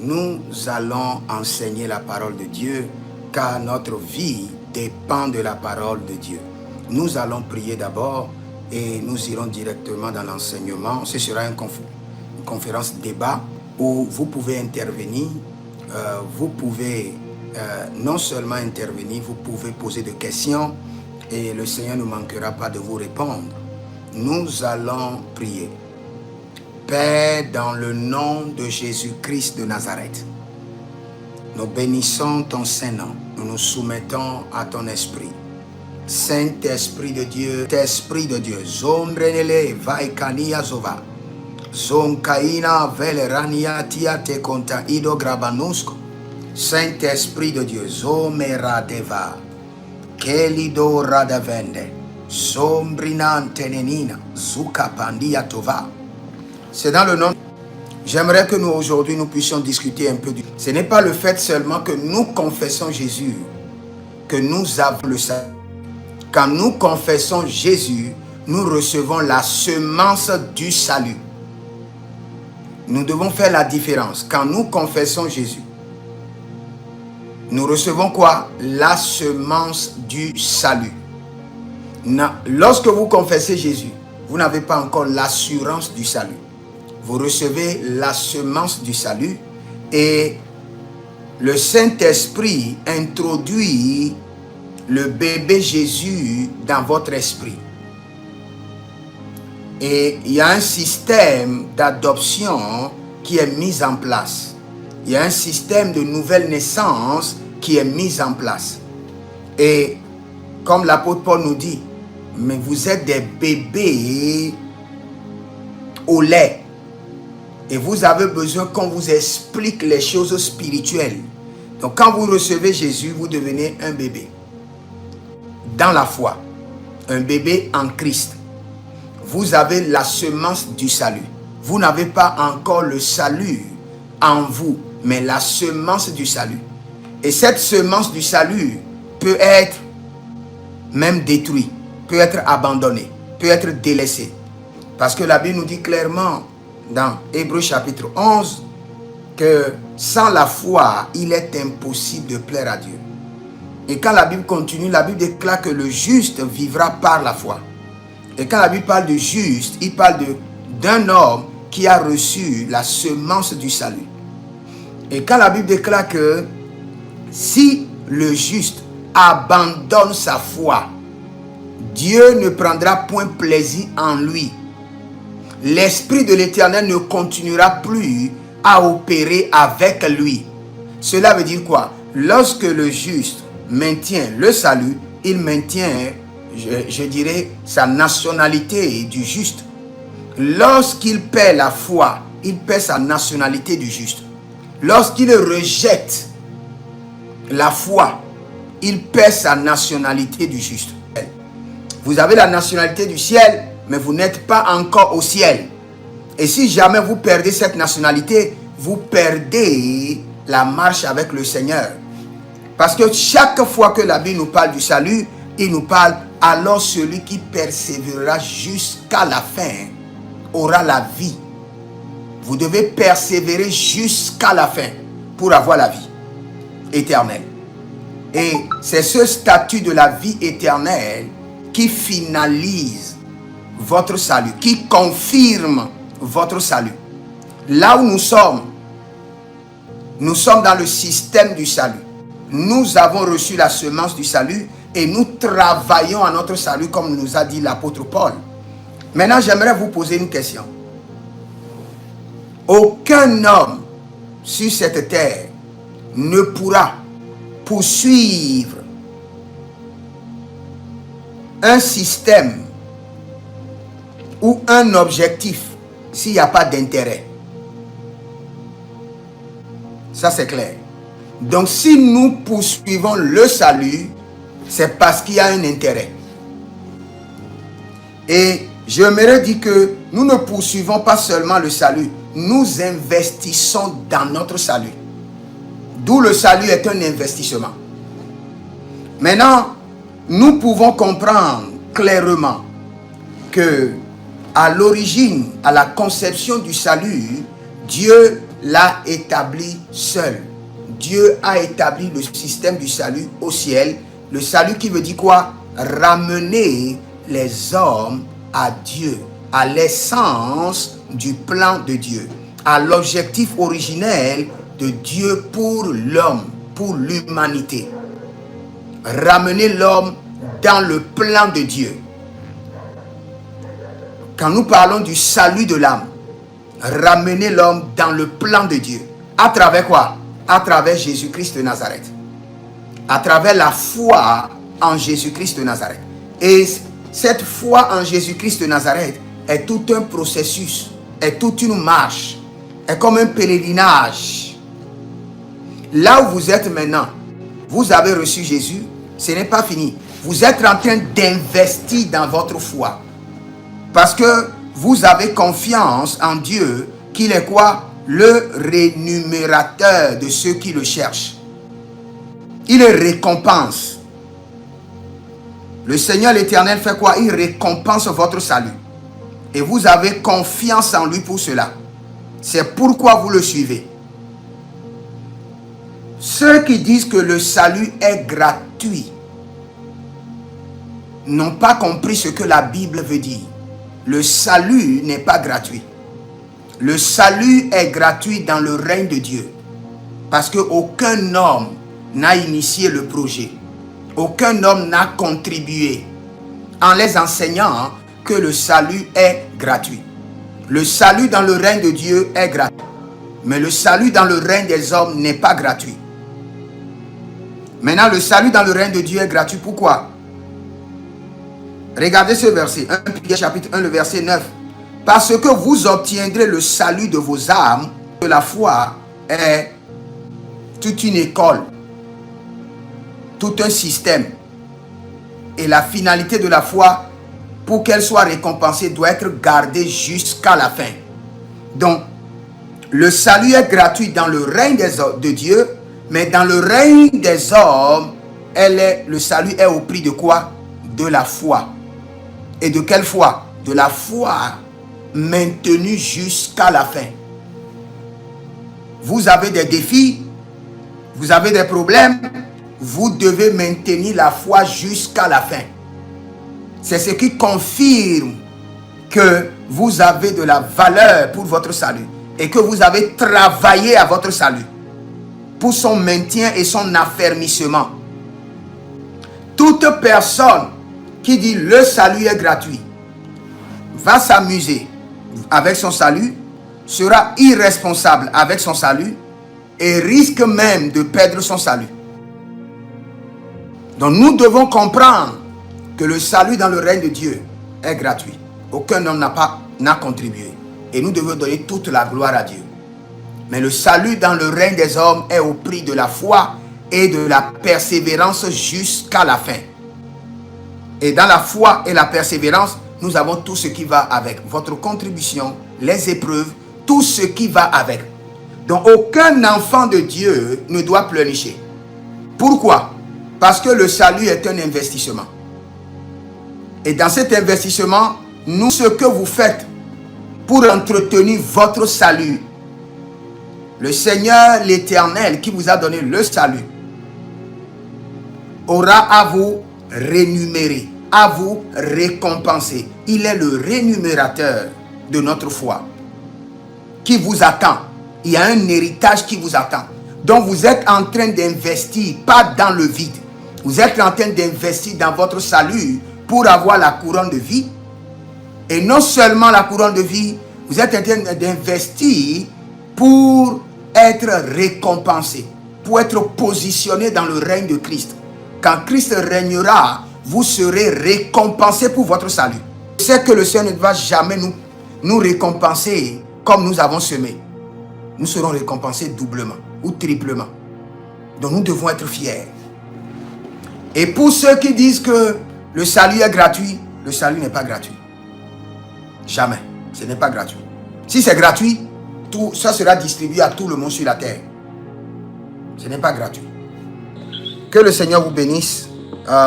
Nous allons enseigner la parole de Dieu, car notre vie dépend de la parole de Dieu. Nous allons prier d'abord et nous irons directement dans l'enseignement. Ce sera une conférence débat où vous pouvez intervenir, vous pouvez non seulement intervenir, vous pouvez poser des questions et le Seigneur ne manquera pas de vous répondre. Nous allons prier. Père, dans le nom de Jésus-Christ de Nazareth, nous bénissons ton Saint-Nom, nous nous soumettons à ton esprit. Saint-Esprit de Dieu, Zombrenele Vaikania Zova, Zonkaina Velerania Tia Te Conta Ido Grabanusko, Saint-Esprit de Dieu, Zomera Deva, Kelido Radavende, Zombrinante Nenina, Zukapandia Tova. C'est dans le nom. J'aimerais que nous aujourd'hui nous puissions discuter un peu du. Ce n'est pas le fait seulement que nous confessons Jésus que nous avons le salut. Quand nous confessons Jésus, nous recevons la semence du salut. Nous devons faire la différence. Quand nous confessons Jésus, nous recevons quoi? La semence du salut. Lorsque vous confessez Jésus, vous n'avez pas encore l'assurance du salut. Vous recevez la semence du salut et le Saint-Esprit introduit le bébé Jésus dans votre esprit. Et il y a un système d'adoption qui est mis en place. Il y a un système de nouvelle naissance qui est mis en place. Et comme l'apôtre Paul nous dit, mais vous êtes des bébés au lait. Et vous avez besoin qu'on vous explique les choses spirituelles. Donc quand vous recevez Jésus, vous devenez un bébé. Dans la foi. Un bébé en Christ. Vous avez la semence du salut. Vous n'avez pas encore le salut en vous, mais la semence du salut. Et cette semence du salut peut être même détruite, peut être abandonnée, peut être délaissée. Parce que la Bible nous dit clairement dans Hébreux chapitre 11 que sans la foi, il est impossible de plaire à Dieu. Et quand la Bible continue, la Bible déclare que le juste vivra par la foi. Et quand la Bible parle de juste, il parle d'un homme qui a reçu la semence du salut. Et quand la Bible déclare que si le juste abandonne sa foi, Dieu ne prendra point plaisir en lui. L'Esprit de l'Éternel ne continuera plus à opérer avec lui. Cela veut dire quoi? Lorsque le juste maintient le salut, il maintient, je dirais, sa nationalité du juste. Lorsqu'il perd la foi, il perd sa nationalité du juste. Lorsqu'il rejette la foi, il perd sa nationalité du juste. Vous avez la nationalité du ciel, mais vous n'êtes pas encore au ciel. Et si jamais vous perdez cette nationalité, vous perdez la marche avec le Seigneur. Parce que chaque fois que la Bible nous parle du salut, il nous parle, alors celui qui persévérera jusqu'à la fin aura la vie. Vous devez persévérer jusqu'à la fin pour avoir la vie éternelle. Et c'est ce statut de la vie éternelle qui finalise votre salut, qui confirme votre salut. Là où nous sommes dans le système du salut. Nous avons reçu la semence du salut et nous travaillons à notre salut comme nous a dit l'apôtre Paul. Maintenant, j'aimerais vous poser une question. Aucun homme sur cette terre ne pourra poursuivre un système ou un objectif s'il n'y a pas d'intérêt. Ça, c'est clair. Donc, si nous poursuivons le salut, c'est parce qu'il y a un intérêt. Et j'aimerais dire que nous ne poursuivons pas seulement le salut, nous investissons dans notre salut. D'où le salut est un investissement. Maintenant, nous pouvons comprendre clairement que à l'origine, à la conception du salut, Dieu l'a établi seul. Dieu a établi le système du salut au ciel. Le salut qui veut dire quoi? Ramener les hommes à Dieu, à l'essence du plan de Dieu, à l'objectif originel de Dieu pour l'homme, pour l'humanité. Ramener l'homme dans le plan de Dieu. Quand nous parlons du salut de l'âme, ramener l'homme dans le plan de Dieu. À travers quoi? À travers Jésus-Christ de Nazareth. À travers la foi en Jésus-Christ de Nazareth. Et cette foi en Jésus-Christ de Nazareth est tout un processus, est toute une marche, est comme un pèlerinage. Là où vous êtes maintenant, vous avez reçu Jésus, ce n'est pas fini. Vous êtes en train d'investir dans votre foi. Parce que vous avez confiance en Dieu, qu'il est quoi? Le rémunérateur de ceux qui le cherchent. Il récompense. Le Seigneur l'Éternel fait quoi? Il récompense votre salut. Et vous avez confiance en lui pour cela. C'est pourquoi vous le suivez. Ceux qui disent que le salut est gratuit n'ont pas compris ce que la Bible veut dire. Le salut n'est pas gratuit. Le salut est gratuit dans le règne de Dieu. Parce qu'aucun homme n'a initié le projet. Aucun homme n'a contribué en les enseignant que le salut est gratuit. Le salut dans le règne de Dieu est gratuit. Mais le salut dans le règne des hommes n'est pas gratuit. Maintenant, le salut dans le règne de Dieu est gratuit. Pourquoi? Regardez ce verset, 1 Pierre chapitre 1, le verset 9. Parce que vous obtiendrez le salut de vos âmes, que la foi est toute une école, tout un système. Et la finalité de la foi, pour qu'elle soit récompensée, doit être gardée jusqu'à la fin. Donc, le salut est gratuit dans le règne de Dieu, mais dans le règne des hommes, le salut est au prix de quoi? De la foi. Et de quelle foi? De la foi maintenue jusqu'à la fin. Vous avez des défis, vous avez des problèmes, vous devez maintenir la foi jusqu'à la fin. C'est ce qui confirme que vous avez de la valeur pour votre salut et que vous avez travaillé à votre salut pour son maintien et son affermissement. Toute personne qui dit le salut est gratuit va s'amuser avec son salut, sera irresponsable avec son salut et risque même de perdre son salut. Donc nous devons comprendre que le salut dans le règne de Dieu est gratuit. Aucun homme n'a contribué. Et nous devons donner toute la gloire à Dieu. Mais le salut dans le règne des hommes est au prix de la foi et de la persévérance jusqu'à la fin. Et dans la foi et la persévérance, nous avons tout ce qui va avec. Votre contribution, les épreuves, tout ce qui va avec. Donc aucun enfant de Dieu ne doit pleurnicher. Pourquoi? Parce que le salut est un investissement. Et dans cet investissement, ce que vous faites pour entretenir votre salut, le Seigneur l'Éternel qui vous a donné le salut aura à vous rémunérer, à vous récompenser. Il est le rémunérateur de notre foi qui vous attend. Il y a un héritage qui vous attend. Donc vous êtes en train d'investir, pas dans le vide. Vous êtes en train d'investir dans votre salut pour avoir la couronne de vie. Et non seulement la couronne de vie, vous êtes en train d'investir pour être récompensé, pour être positionné dans le règne de Christ. Quand Christ régnera, vous serez récompensé pour votre salut. Je sais que le Seigneur ne va jamais nous récompenser comme nous avons semé. Nous serons récompensés doublement ou triplement. Donc nous devons être fiers. Et pour ceux qui disent que le salut est gratuit, le salut n'est pas gratuit. Jamais. Ce n'est pas gratuit. Si c'est gratuit, tout ça sera distribué à tout le monde sur la terre. Ce n'est pas gratuit. Que le Seigneur vous bénisse.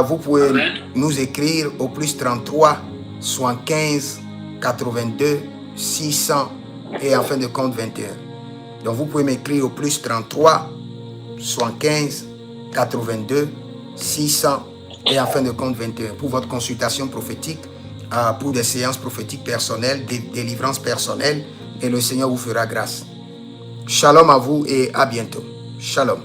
Vous pouvez nous écrire au plus 33 75 82 600 et en fin de compte 21. Donc vous pouvez m'écrire au plus 33 75 82 600 et en fin de compte 21 pour votre consultation prophétique, pour des séances prophétiques personnelles, des délivrances personnelles, et le Seigneur vous fera grâce. Shalom à vous et à bientôt. Shalom.